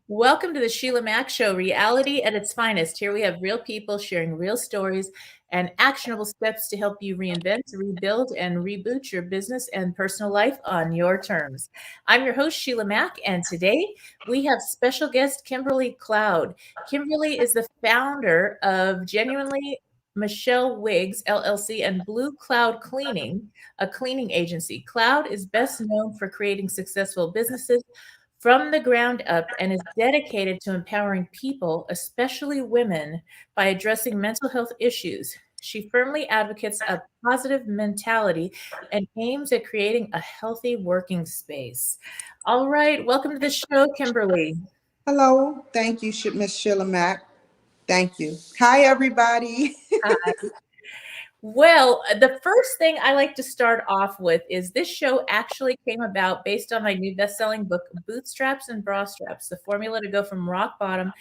Welcome to the Sheila Mack Show, reality at its finest. Here we have real people sharing real stories and actionable steps to help you reinvent, rebuild, and reboot your business and personal life on your terms. I'm your host, Sheila Mack, and today we have special guest Kimberly Cloud. Kimberly is the founder of Genuinely Michelle Wigs, LLC, and Blue Cloud Cleaning, a cleaning agency. Cloud is best known for creating successful businesses from the ground up and is dedicated to empowering people, especially women, by addressing mental health issues. She firmly advocates a positive mentality and aims at creating a healthy working space. All right, welcome to the show, Kimberly. Hello. Thank you, Miss Sheila Mack. Thank you. Hi, everybody. Well, the first thing I like to start off with is this show actually came about based on my new best-selling book, Bootstraps and Bra Straps, the formula to go from rock bottom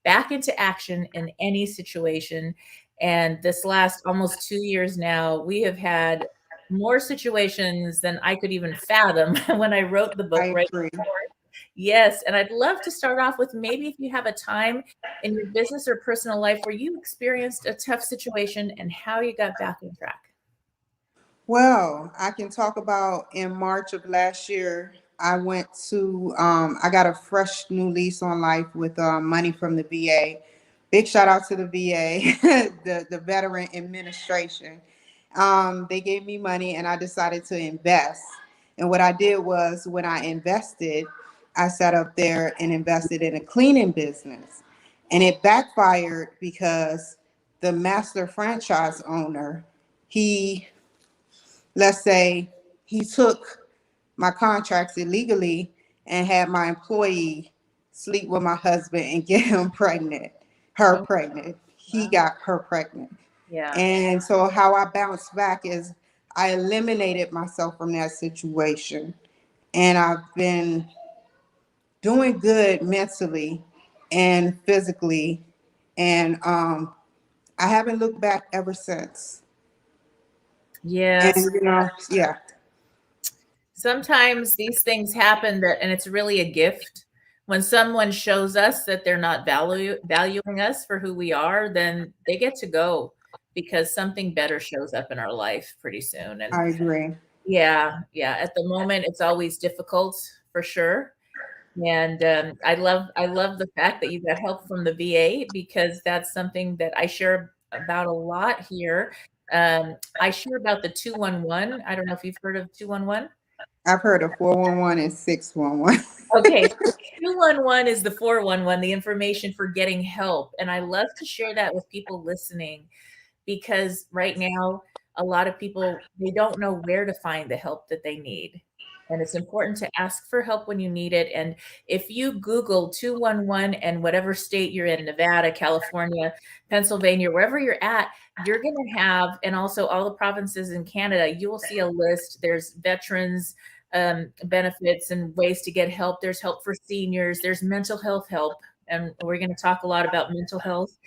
back into action in any situation. And this last almost 2 years now, we have had more situations than I could even fathom when I wrote the book I right agree. before. Yes, and I'd love to start off with maybe if you have a time in your business or personal life where you experienced a tough situation and how you got back on track. Well, I can talk about in March of last year, I got a fresh new lease on life with money from the VA. Big shout out to the VA, the Veteran Administration. They gave me money and I decided to invest. And what I did was when I invested, I sat up there and invested in a cleaning business. And it backfired because the master franchise owner, he, let's say, he took my contracts illegally and had my employee sleep with my husband and get her Oh, pregnant. He wow. got her pregnant. Yeah. And so how I bounced back is I eliminated myself from that situation. And I've been doing good mentally and physically. And I haven't looked back ever since. And, Yes. yeah, Sometimes these things happen and it's really a gift. When someone shows us that they're not valuing us for who we are, then they get to go because something better shows up in our life pretty soon. And I agree. yeah, yeah, at the moment it's always difficult for sure. And I love the fact that you got help from the VA because that's something that I share about a lot here. I share about the 211. I don't know if you've heard of 211. I've heard of 411 and 611. Okay, so 211 is the 411, the information for getting help. And I love to share that with people listening because right now, a lot of people, they don't know where to find the help that they need. And it's important to ask for help when you need it. And if you Google 211 and whatever state you're in, Nevada, California, Pennsylvania, wherever you're at, you're going to have, and also all the provinces in Canada, you will see a list. There's veterans benefits and ways to get help. There's help for seniors. There's mental health help. And we're going to talk a lot about mental health.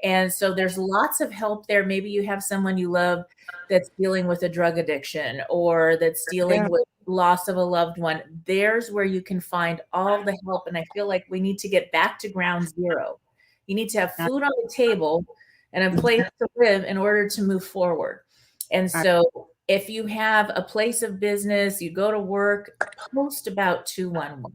And so there's lots of help there. Maybe you have someone you love that's dealing with a drug addiction or that's dealing Yeah, with loss of a loved one. There's where you can find all the help. And I feel like we need to get back to ground zero. You need to have I, food on the table and a place to live in order to move forward. And I, so if you have a place of business, you go to work, post about 211,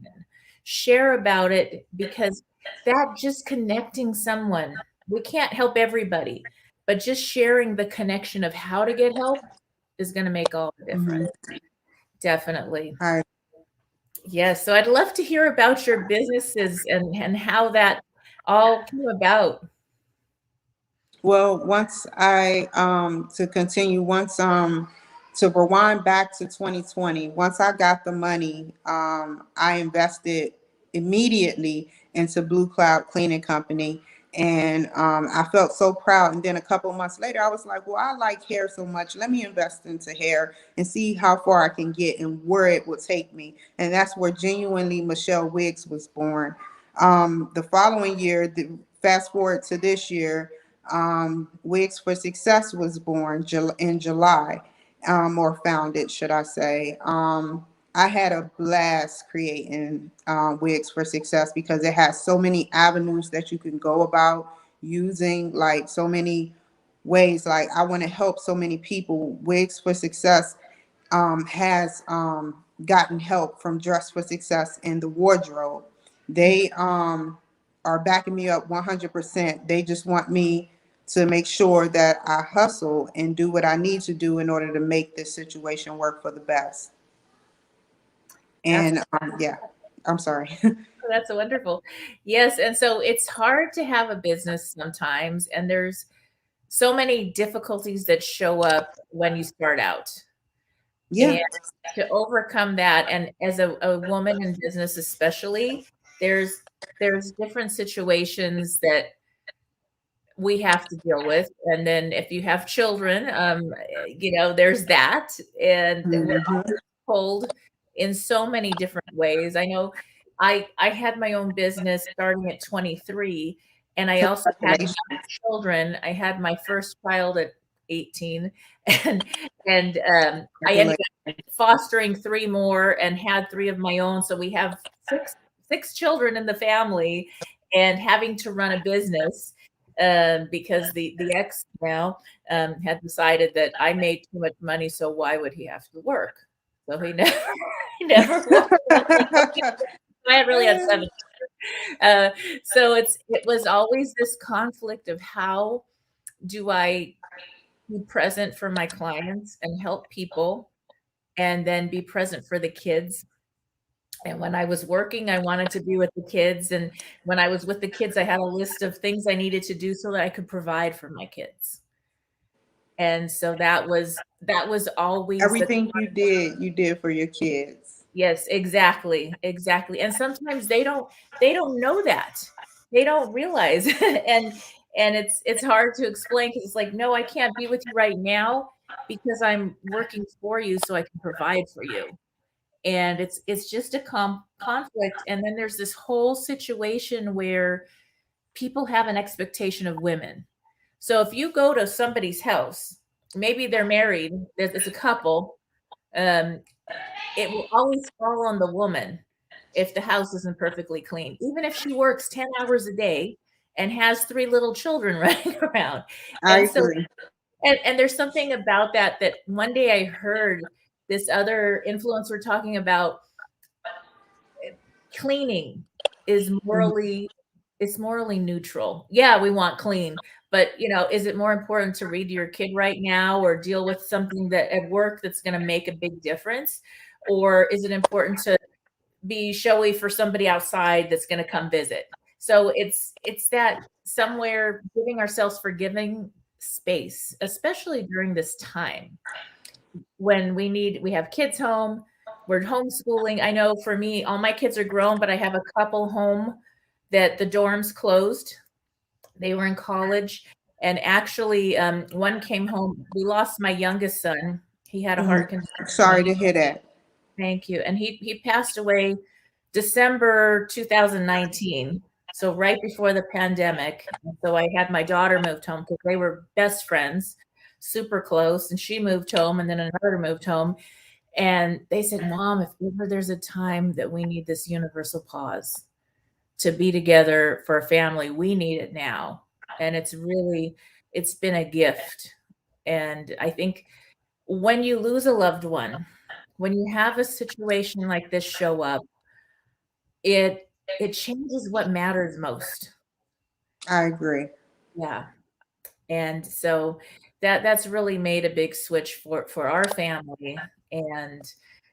share about it because that just connecting someone, we can't help everybody, but just sharing the connection of how to get help is going to make all the mhm, difference. Definitely. I Yes. So I'd love to hear about your businesses and how that all came about. Well, once I to continue, once to rewind back to 2020, once I got the money, I invested immediately into Blue Cloud Cleaning Company. And I felt so proud. And then a couple of months later, I was like, well, I like hair so much. Let me invest into hair and see how far I can get and where it will take me. And that's where Genuinely Michelle Wiggs was born. The following year, fast forward to this year, Wigs for Success was born in July, or founded, should I say. I had a blast creating Wigs for Success because it has so many avenues that you can go about using, like so many ways. Like I want to help so many people. Wigs for Success has gotten help from Dress for Success in the wardrobe. They are backing me up 100%. They just want me to make sure that I hustle and do what I need to do in order to make this situation work for the best. That's And yeah, I'm sorry. that's wonderful. Yes, and so it's hard to have a business sometimes, and there's so many difficulties that show up when you start out. Yeah. And to overcome that, and as a woman in business especially, there's there's different situations that we have to deal with. And then if you have children, there's that. And we're Mhm. pulled in so many different ways. I know I had my own business starting at 23, and I also had my Congratulations. children. I had my first child at 18, and I ended Congratulations. up fostering three more and had three of my own. So we have six children in the family, and having to run a business because the ex now had decided that I made too much money, so why would he have to work? So he never he never worked. I had really had seven. Uh, so it was always this conflict of how do I be present for my clients and help people, and then be present for the kids. And when I was working, I wanted to be with the kids. And when I was with the kids, I had a list of things I needed to do so that I could provide for my kids. And so that was always the Everything you did for your kids. yes, exactly, exactly. And sometimes they don't know that. They don't realize and it's hard to explain because it's like, no, I can't be with you right now because I'm working for you so I can provide for you. And it's just a conflict. And then there's this whole situation where people have an expectation of women. So if you go to somebody's house, maybe they're married, it's a couple, um, it will always fall on the woman if the house isn't perfectly clean, even if she works 10 hours a day and has three little children running around. I And so, agree. and there's something about that one day I heard this other influencer talking about cleaning is Mhm. morally it's morally neutral. Yeah, we want clean, but is it more important to read to your kid right now or deal with something that at work that's going to make a big difference? Or is it important to be showy for somebody outside that's going to come visit? So it's that somewhere giving ourselves forgiving space, especially during this time when we have kids home, we're homeschooling. I know for me, all my kids are grown, but I have a couple home that the dorms closed. They were in college, and actually, one came home. We lost my youngest son. He had a Mhm. heart condition. Sorry to hear that. Thank you. And he passed away December 2019. So right before the pandemic. So I had my daughter moved home because they were best friends, super close, and she moved home, and then another moved home. And they said, Mom, if ever there's a time that we need this universal pause to be together for a family, we need it now. And it's been a gift. And I think when you lose a loved one, when you have a situation like this show up, it changes what matters most. I agree. Yeah. And so that's really made a big switch for our family. And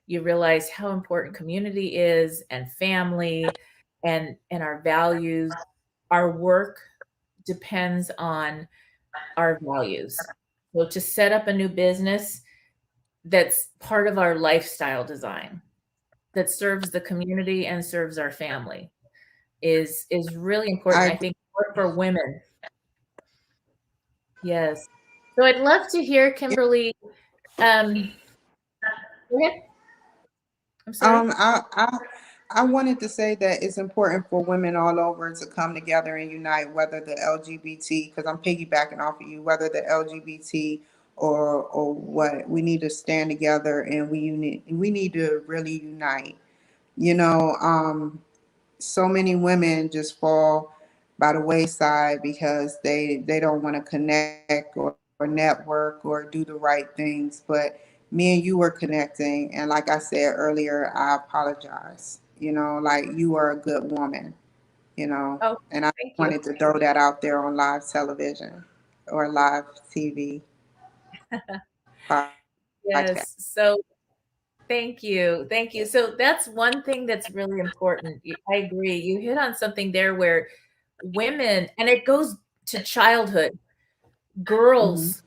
you realize how important community is and family and our values. Our work depends on our values. So to set up a new business that's part of our lifestyle design that serves the community and serves our family is really important, I I agree. think, for women. Yes. So I'd love to hear, Kimberly. Go ahead. I'm sorry. Um, I, I, I wanted to say that it's important for women all over to come together and unite, whether the LGBT, because I'm piggybacking off of you, whether the LGBT or what. We need to stand together, and we need to really unite. You know, so many women just fall by the wayside because they don't want to connect or network or do the right things. But me and you were connecting, and like I said earlier, I apologize. You know, like, you are a good woman. You know, Oh, and I thank you. wanted to throw that out there on live television or live TV podcast. Yes. So thank you. Thank you. So that's one thing that's really important. I agree. You hit on something there where women, and it goes to childhood, Hmm. girls.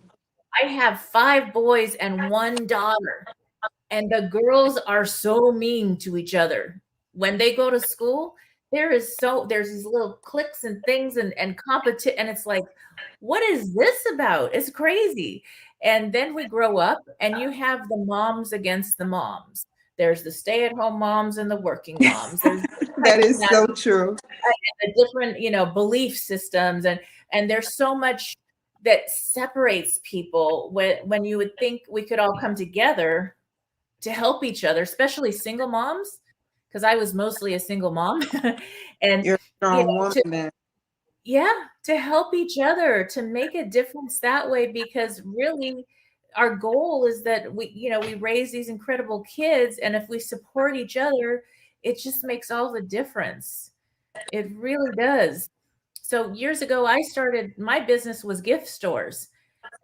I have 5 boys and 1 daughter, and the girls are so mean to each other. When they go to school, there's these little cliques and things and and it's like, "What is this about?" It's crazy. And then we grow up, and you have the moms against the moms. There's the stay-at-home moms and the working moms. There's That is so true. the different, belief systems, and there's so much that separates people when you would think we could all come together to help each other, especially single moms, because I was mostly a single mom. And, You're a you strong know, woman then. yeah, to help each other, to make a difference that way, because really our goal is that we raise these incredible kids, and if we support each other, it just makes all the difference. It really does. So years ago, my business was gift stores.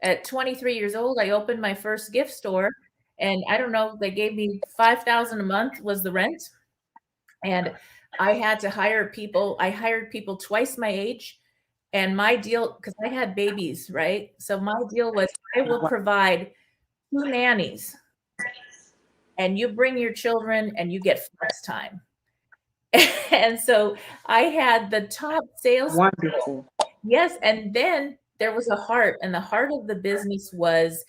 At 23 years old, I opened my first gift store, and I don't know, they gave me 5,000 a month was the rent, and I had to hire people. I hired people twice my age, and my deal, because I had babies, right? So my deal was, I will provide 2 nannies, and you bring your children and you get flex time. And so I had the top sales. Wonderful. Yes, and then there was a heart, and the heart of the business was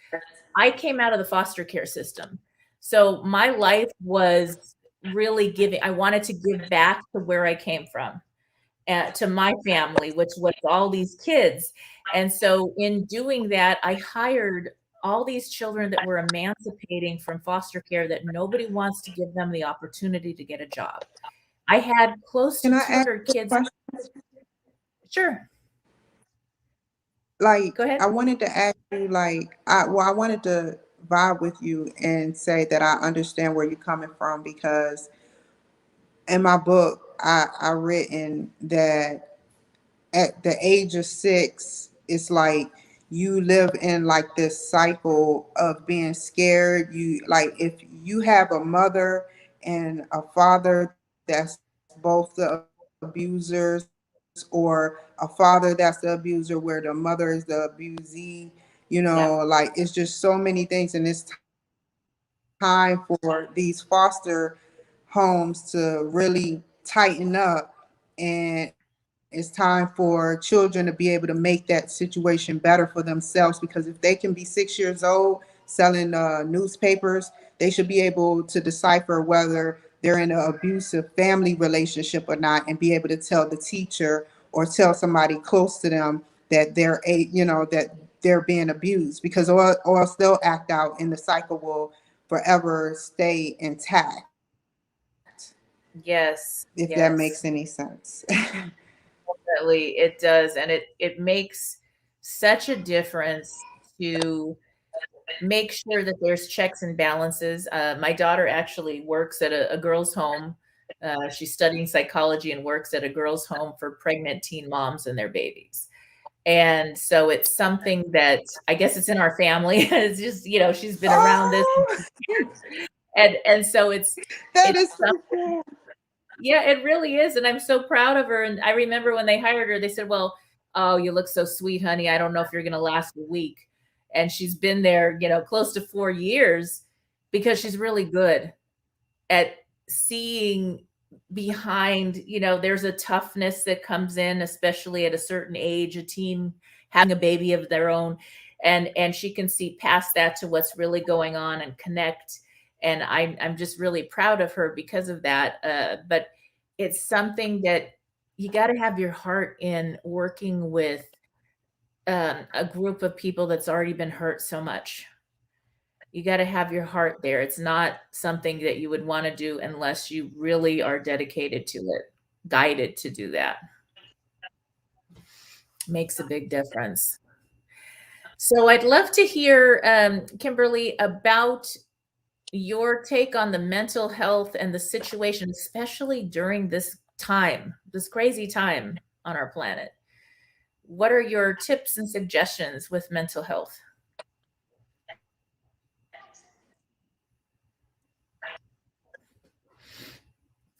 I came out of the foster care system. So my life was really giving. I wanted to give back to where I came from, to my family, which was all these kids. And so in doing that, I hired all these children that were emancipating from foster care that nobody wants to give them the opportunity to get a job. I had close to Can I ask 200 a kids. question? Sure, Like, go ahead. I wanted to ask you, like, I wanted to vibe with you and say that I understand where you're coming from, because in my book, I written that at the age of 6, it's like you live in like this cycle of being scared. You, like, if you have a mother and a father that's both the abusers, or a father that's the abuser where the mother is the abusee, Yeah, like, it's just so many things. And it's time for these foster homes to really tighten up, and it's time for children to be able to make that situation better for themselves, because if they can be 6 years old selling newspapers, they should be able to decipher whether they're in an abusive family relationship or not, and be able to tell the teacher or tell somebody close to them that that they're being abused, because or else they'll act out and the cycle will forever stay intact, if that yes, makes any yes. sense. Definitely, it does, and it makes such a difference to make sure that there's checks and balances. My daughter actually works at a girls' home. She's studying psychology and works at a girls' home for pregnant teen moms and their babies. And so it's something that I guess it's in our family. It's just, she's been around this, Oh, and so that it's is so cool. yeah, it really is, and I'm so proud of her, and I remember when they hired her, they said, "Well, oh, you look so sweet, honey. I don't know if you're gonna last a week." And she's been there, close to 4 years because she's really good at seeing behind, there's a toughness that comes in, especially at a certain age, a teen having a baby of their own, and she can see past that to what's really going on and connect. And I'm just really proud of her because of that. But it's something that you got to have your heart in working with a group of people that's already been hurt so much. You got to have your heart there. It's not something that you would want to do unless you really are dedicated to it, guided to do that. Makes a big difference. So I'd love to hear, Kimberly, about your take on the mental health and the situation, especially during this time, this crazy time on our planet. What are your tips and suggestions with mental health?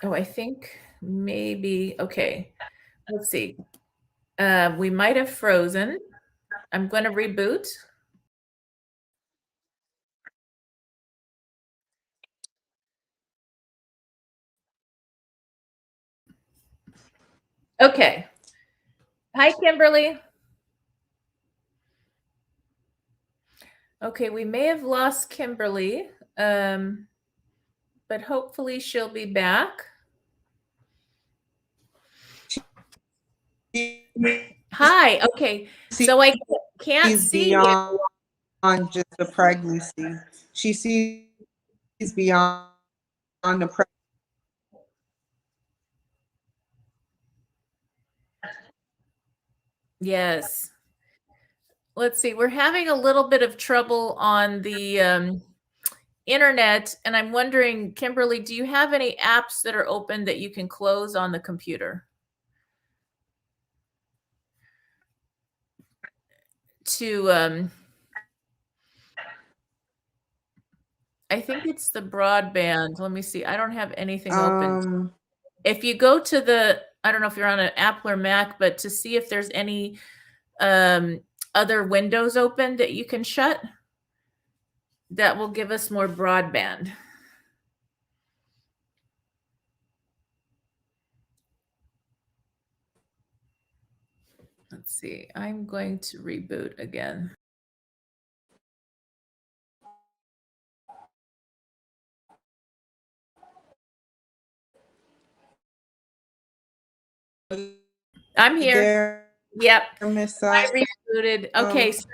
Oh, I think maybe, okay, let's see. We might have frozen. I'm going to reboot. Okay. Hi, Kimberly. Okay, we may have lost Kimberly, but hopefully she'll be back. Hi. Okay. So I can't She's see you. beyond just the pregnancy. She sees beyond the pregnancy. Yes. Let's see. We're having a little bit of trouble on the internet, and I'm wondering, Kimberly, do you have any apps that are open that you can close on the computer to I think it's the broadband. Let me see. I don't have anything open. Um, If you go to the, I don't know if you're on an Apple or Mac, but to see if there's any um, other windows open that you can shut, that will give us more broadband. Let's see. I'm going to reboot again. I'm here. there, Yep. Miss. I rebooted. Okay. So,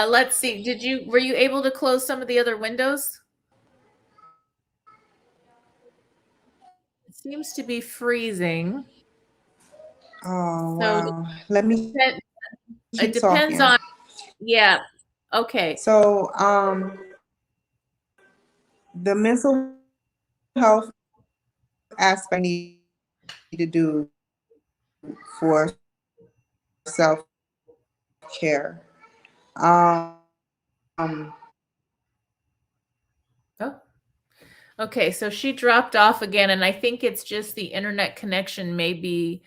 let's see. Were you able to close some of the other windows? It seems to be freezing. Oh So wow. Let me it keep depends talking. on, yeah. Okay. So, the mental health aspect need to do for self care. Um, Oh, okay. So she dropped off again, and I think it's just the internet connection may be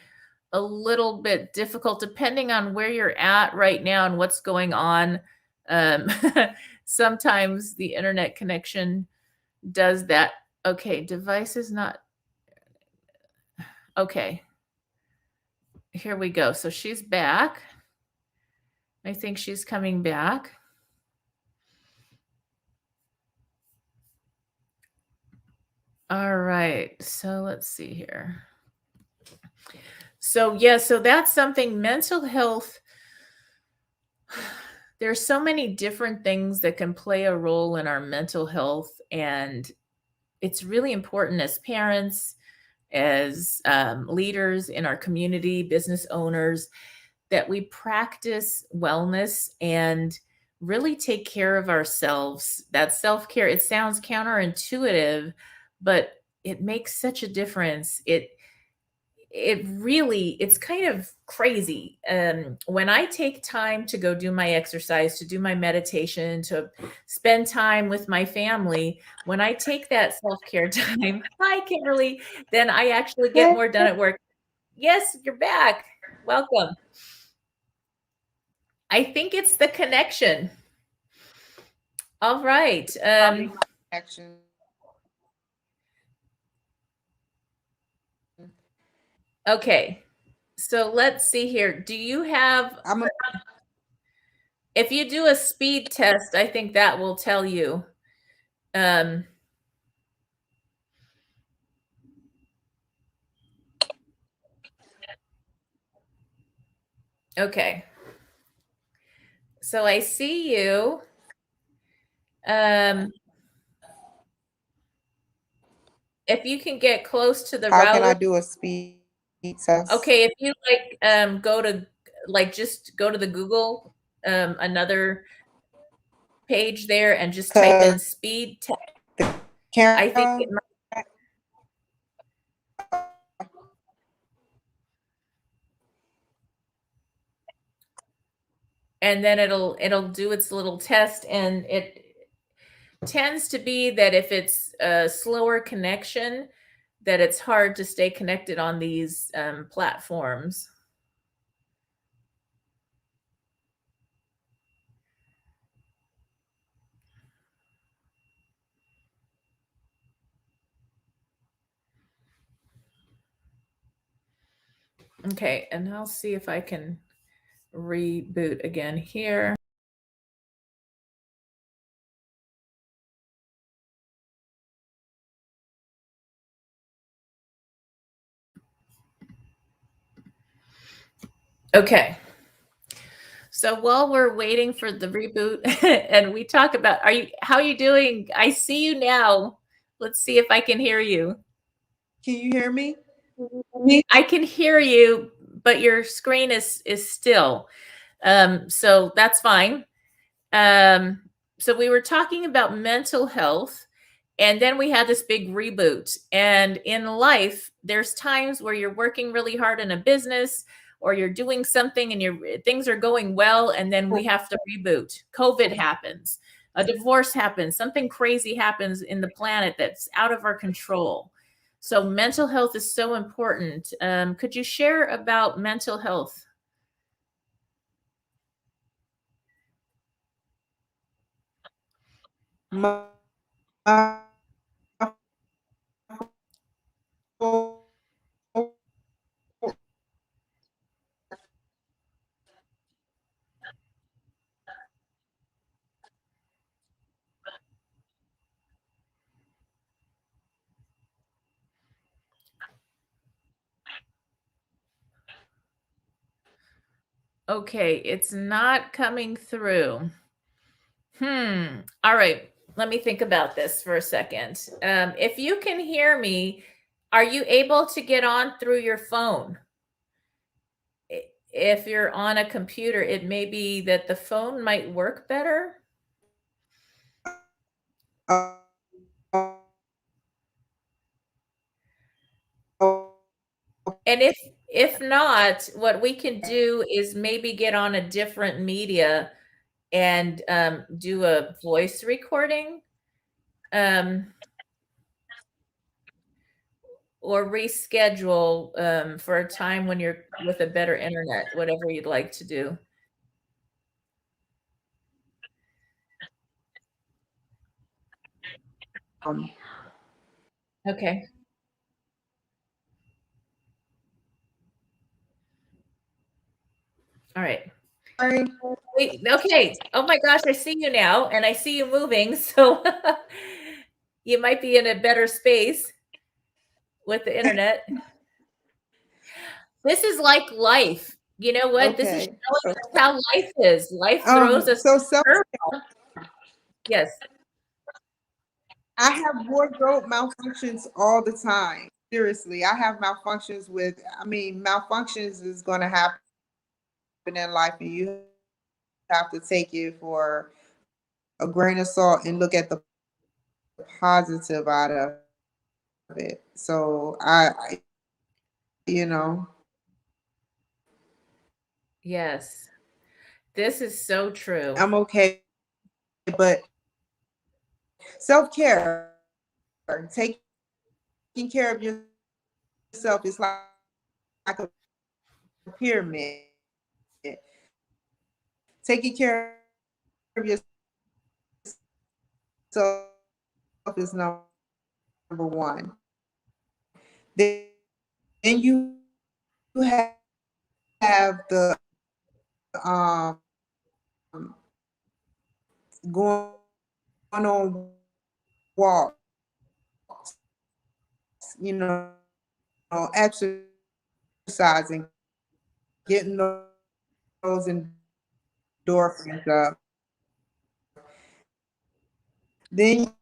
a little bit difficult depending on where you're at right now and what's going on. Um, sometimes the internet connection does that. Okay, device is not okay. Here we go. So she's back. I think she's coming back. All right. So let's see here. So, yeah, so that's something mental health. There's so many different things that can play a role in our mental health. And it's really important as parents, as leaders in our community, business owners, that we practice wellness and really take care of ourselves. That self care, it sounds counterintuitive, but it makes such a difference. It really, it's kind of crazy. When I take time to go do my exercise, to do my meditation, to spend time with my family, when I take that self-care time, hi Kimberly, then I actually get more done at work. Yes, you're back. Welcome. I think it's the connection. All right. action. Okay. So let's see here. Do you have, I'm a, if you do a speed test, I think that will tell you. Um, Okay. So I see you. Um, if you can get close to the How can router. I do a speed test? Okay, if you go to just go to the Google another page there and just type in Because speed test. the I think camera, it might, and then it'll do its little test, and it tends to be that if it's a slower connection, that it's hard to stay connected on these platforms. Okay, and I'll see if I can reboot again here. Okay. So while we're waiting for the reboot and we talk about how are you doing? I see you now. Let's see if I can hear you. can you hear me? I can hear you, but your screen is still. So that's fine. Um, so we were talking about mental health, and then we had this big reboot. And in life, there's times where you're working really hard in a business or you're doing something and your things are going well, and then we have to reboot. COVID happens, a divorce happens, something crazy happens in the planet that's out of our control. So mental health is so important. Could you share about mental health? My, my phone- Okay, it's not coming through. All right. Let me think about this for a second. If you can hear me, are you able to get on through your phone? If you're on a computer, it may be that the phone might work better. uh, And if not, what we can do is maybe get on a different media and do a voice recording. Um, or reschedule for a time when you're with a better internet, whatever you'd like to do. um, Okay. All right. sorry. Wait, okay. Oh my gosh, I see you now and I see you moving. So you might be in a better space with the internet. This is like life. You know what? This is Okay. showing us how life is. Life throws us So self, curve. Yes. I have wardrobe malfunctions all the time. Seriously, I have malfunctions with. I mean, malfunctions is going to happen in life, and you have to take it for a grain of salt and look at the positive out of it. So you know, Yes. This is so true. I'm okay, but self care, taking care of yourself is like a pyramid. Taking care of yourself is number one. Then you have the um going on walks, you know, exercising, getting those endorphins up. Then,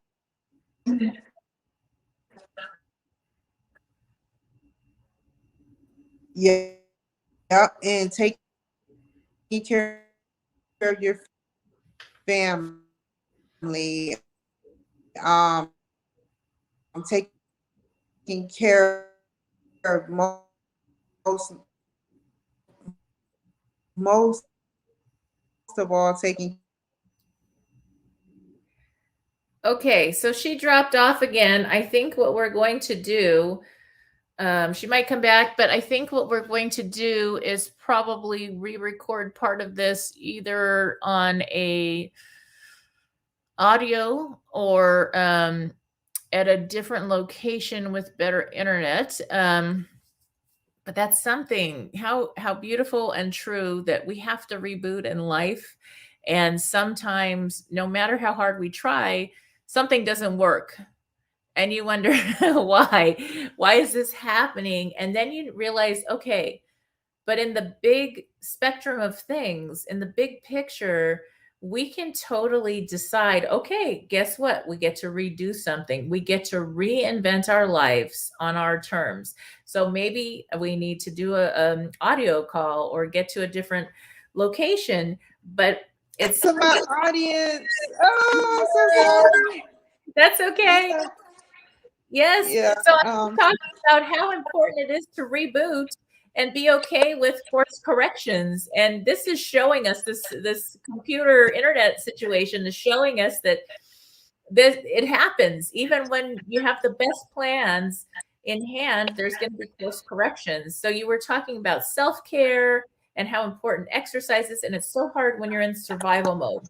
yeah, and taking care of your family, taking care of most, most of all, taking. Okay, so she dropped off again. I think what we're going to do, she might come back, but I think what we're going to do is probably re-record part of this either on a audio or at a different location with better internet. But that's something, how beautiful and true that we have to reboot in life. And sometimes, no matter how hard we try, something doesn't work. And you wonder why? Why is this happening? And then you realize, okay, but in the big spectrum of things, in the big picture, we can totally decide, okay, guess what? We get to redo something. We get to reinvent our lives on our terms. So maybe we need to do a audio call or get to a different location, but it's To my audience. Oh, I'm so sorry. that's okay. Yes. Yeah. So I'm talking about how important it is to reboot and be okay with course corrections. And this is showing us, this computer internet situation is showing us that this, it happens. Even when you have the best plans in hand, there's going to be course corrections. So you were talking about self-care and how important exercise is, and it's so hard when you're in survival mode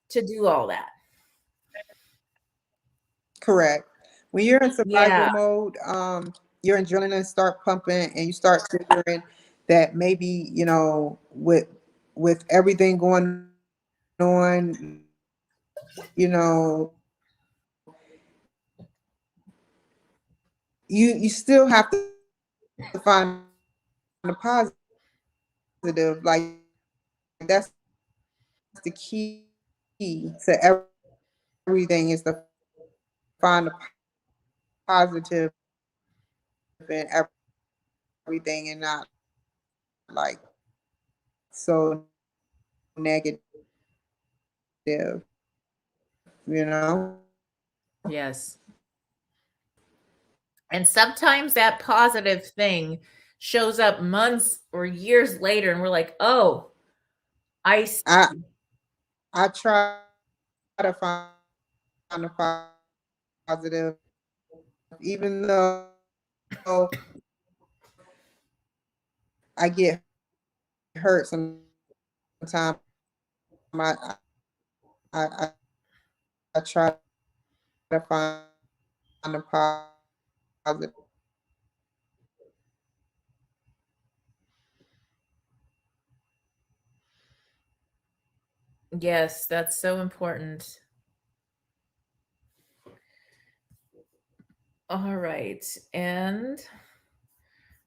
to do all that. Correct. When you're in survival Yeah. mode, your adrenaline start pumping, and you start figuring that maybe, with everything going on, you still have to find the positive. Like, that's the key to everything, is to find the positive in everything, and not like so negative, you know? Yes. And sometimes that positive thing shows up months or years later, and we're like, oh, I see. I try to find the positive, even though I get hurt sometimes. I, I, I try to find the positive. Yes, that's so important. All right. And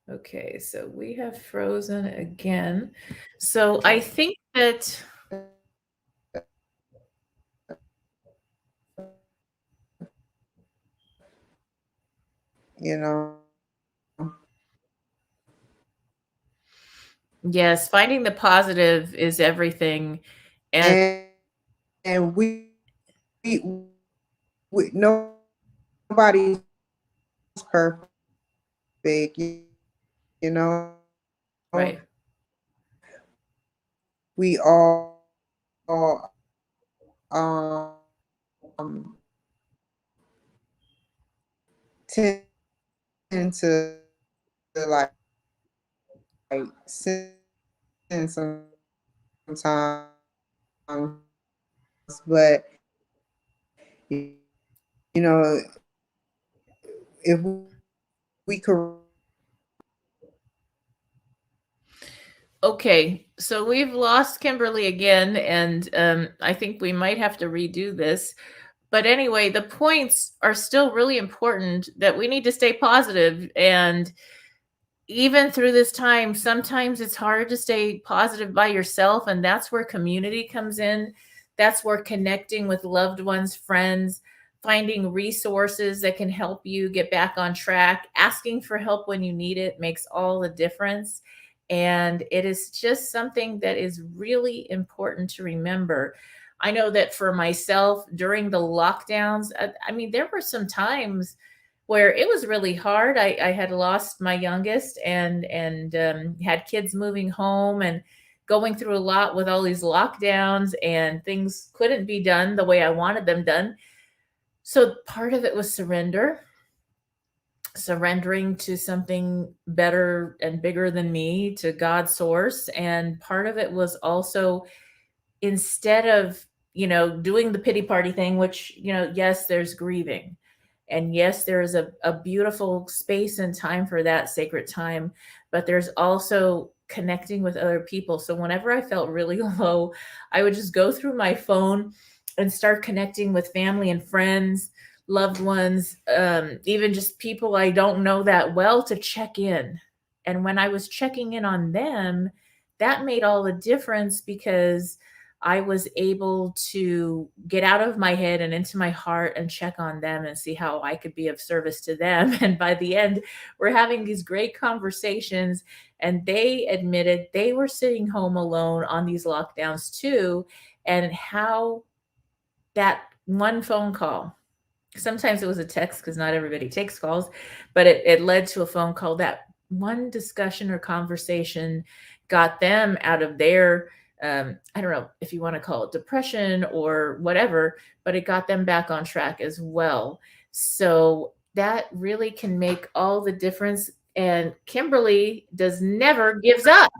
okay, so we have frozen again. So I think that, You know, yes, finding the positive is everything. And and we, we nobody's perfect, you know. right. We all um tend to like sin sometimes, but you know, if we could. Okay, so we've lost Kimberly again, and I think we might have to redo this. But anyway, the points are still really important, that we need to stay positive. And even through this time, sometimes it's hard to stay positive by yourself. And that's where community comes in. That's where connecting with loved ones, friends, finding resources that can help you get back on track, asking for help when you need it makes all the difference. And it is just something that is really important to remember. I know that for myself during the lockdowns, I mean, there were some times where it was really hard. I had lost my youngest and had kids moving home and going through a lot with all these lockdowns, and things couldn't be done the way I wanted them done. So part of it was surrendering to something better and bigger than me, to God's source. And part of it was also, instead of, doing the pity party thing, which, yes, there's grieving. And yes, there is a beautiful space and time for that sacred time, but there's also connecting with other people. So whenever I felt really low, I would just go through my phone and start connecting with family and friends, loved ones, even just people I don't know that well, to check in. And when I was checking in on them, that made all the difference, because I was able to get out of my head and into my heart and check on them and see how I could be of service to them. And by the end, we're having these great conversations. And they admitted they were sitting home alone on these lockdowns too. And how that one phone call, sometimes it was a text because not everybody takes calls, but it led to a phone call. That one discussion or conversation got them out of their, I don't know if you want to call it depression or whatever, but it got them back on track as well. So that really can make all the difference. And Kimberly does never gives up.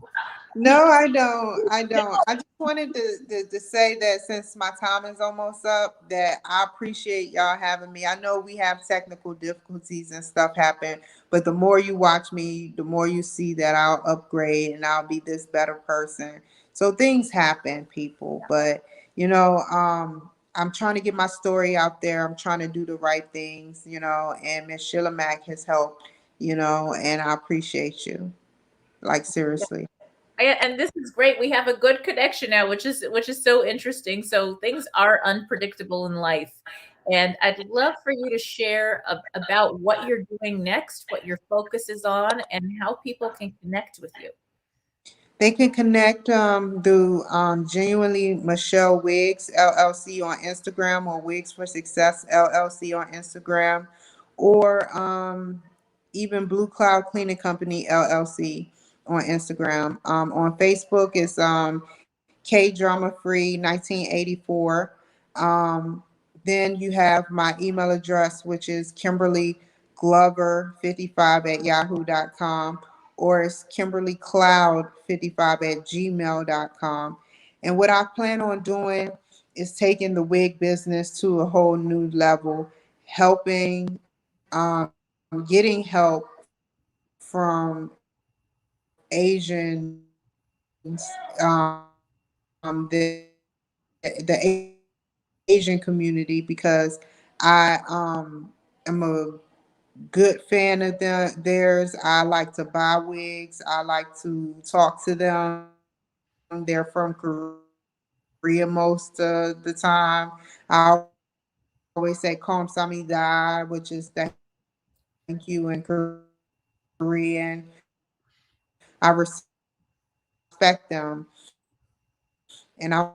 No, I don't. I don't. I just wanted to say that since my time is almost up, that I appreciate y'all having me. I know we have technical difficulties and stuff happen, but the more you watch me, the more you see that I'll upgrade and I'll be this better person. So things happen, people. But I'm trying to get my story out there. I'm trying to do the right things, and Miss Sheila Mack has helped, and I appreciate you. Like seriously. And this is great. We have a good connection now, which is so interesting. So things are unpredictable in life, and I'd love for you to share about what you're doing next, what your focus is on, and how people can connect with you. They can connect through Genuinely Michelle Wigs LLC on Instagram, or Wigs for Success LLC on Instagram, or even Blue Cloud Cleaning Company LLC on Instagram. On Facebook, it's K Drama Free 1984. Um, then you have my email address, which is Kimberly Glover55 at yahoo.com, or it's Kimberly Cloud 55 at gmail.com. And what I plan on doing is taking the wig business to a whole new level, helping, getting help from Asians, the Asian community, because I am a good fan of theirs. I like to buy wigs. I like to talk to them. They're from Korea most of the time. I always say "kamsamida," which is thank you in Korean. I respect them, and I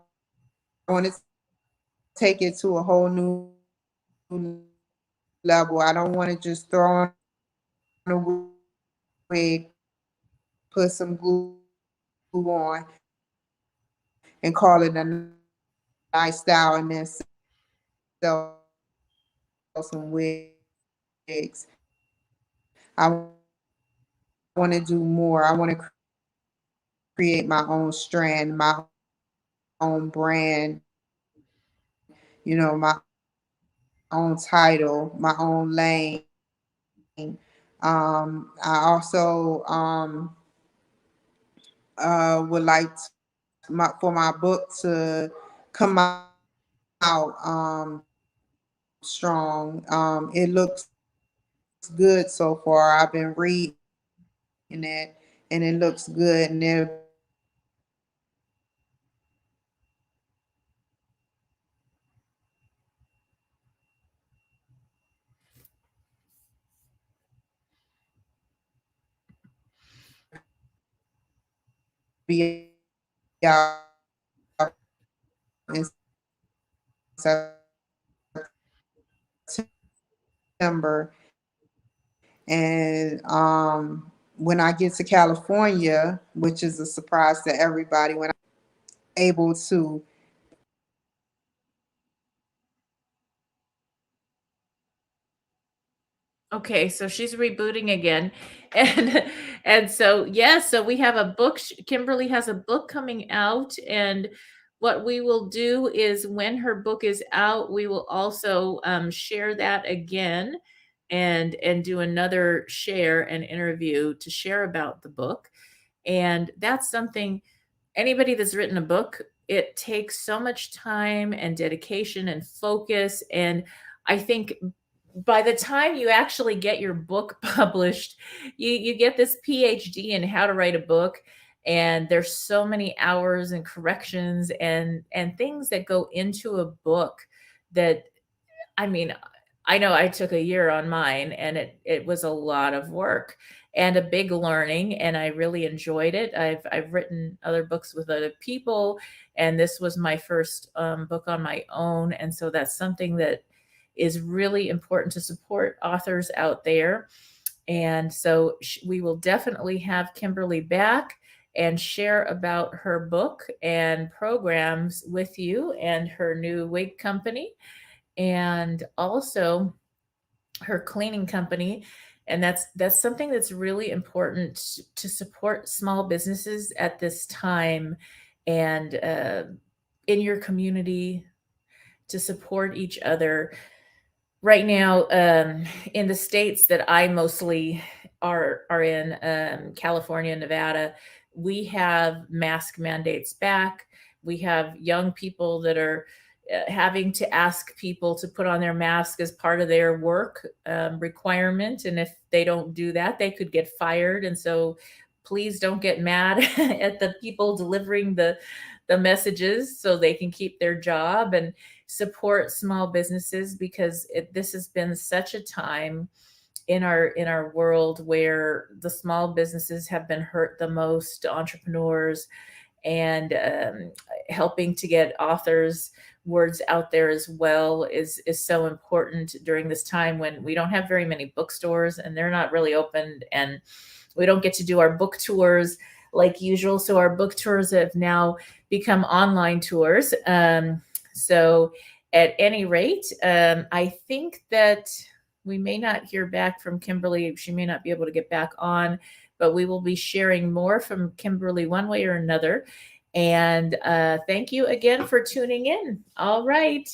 want to take it to a whole new level. I don't want to just throw on a wig, put some glue on, and call it a nice style, and then sell some wigs. I want to do more. I want to create my own strand, my own brand, my own title, my own lane. I also would like for my book to come out strong. It looks good so far. I've been reading. that, and it looks good, and it'll be out in September. And when I get to California, which is a surprise to everybody, when I'm able to. Okay, so she's rebooting again. And so yeah, so we have a book. Kimberly has a book coming out, and what we will do is when her book is out, we will also share that again and do another share and interview to share about the book. And that's something, anybody that's written a book, it takes so much time and dedication and focus. And I think by the time you actually get your book published, you get this PhD in how to write a book. And there's so many hours and corrections and things that go into a book that, I mean, I know I took a year on mine, and it was a lot of work and a big learning, and I really enjoyed it. I've written other books with other people, and this was my first book on my own, and so that's something that is really important to support authors out there. And so we will definitely have Kimberly back and share about her book and programs with you and her new wig company, and also her cleaning company. And that's something that's really important to support small businesses at this time, and in your community, to support each other. Right now, in the states that I mostly are in, California, Nevada, we have mask mandates back. We have young people that are having to ask people to put on their mask as part of their work requirement, and if they don't do that, they could get fired. And so, please don't get mad at the people delivering the messages, so they can keep their job, and support small businesses, because this has been such a time in our world where the small businesses have been hurt the most, entrepreneurs, and helping to get authors words out there as well is so important during this time when we don't have very many bookstores, and they're not really open, and we don't get to do our book tours like usual. So our book tours have now become online tours. So at any rate, I think that we may not hear back from Kimberly. She may not be able to get back on, but we will be sharing more from Kimberly one way or another. And thank you again for tuning in. All right.